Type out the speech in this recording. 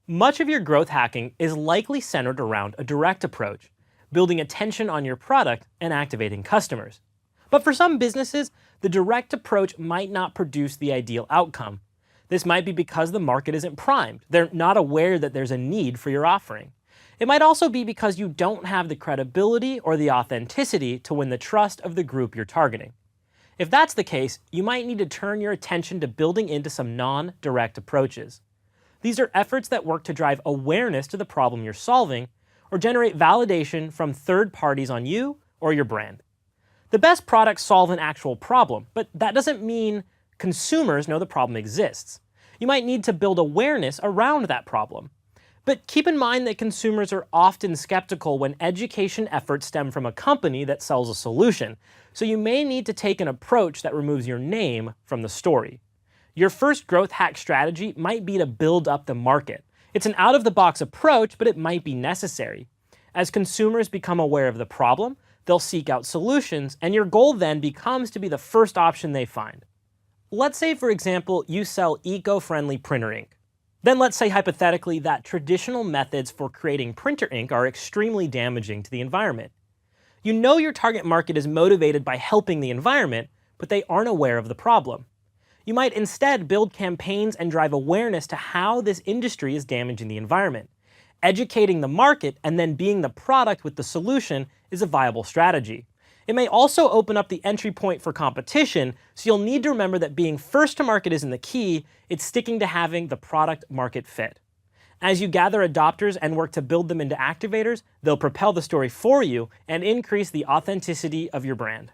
Much of your growth hacking is likely centered around a direct approach, building attention on your product and activating customers. But for some businesses, the direct approach might not produce the ideal outcome. This might be because the market isn't primed. They're not aware that there's a need for your offering. It might also be because you don't have the credibility or the authenticity to win the trust of the group you're targeting. If that's the case, you might need to turn your attention to building into some non-direct approaches. These are efforts that work to drive awareness to the problem you're solving or generate validation from third parties on you or your brand. The best products solve an actual problem, but that doesn't mean consumers know the problem exists. You might need to build awareness around that problem. But keep in mind that consumers are often skeptical when education efforts stem from a company that sells a solution, so you may need to take an approach that removes your name from the story. Your first growth hack strategy might be to build up the market. It's an out-of-the-box approach, but it might be necessary. As consumers become aware of the problem, they'll seek out solutions, and your goal then becomes to be the first option they find. Let's say, for example, you sell eco-friendly printer ink. Then let's say hypothetically that traditional methods for creating printer ink are extremely damaging to the environment. You know your target market is motivated by helping the environment, but they aren't aware of the problem. You might instead build campaigns and drive awareness to how this industry is damaging the environment. Educating the market and then being the product with the solution is a viable strategy. It may also open up the entry point for competition, so you'll need to remember that being first to market isn't the key, it's sticking to having the product market fit. As you gather adopters and work to build them into activators, they'll propel the story for you and increase the authenticity of your brand.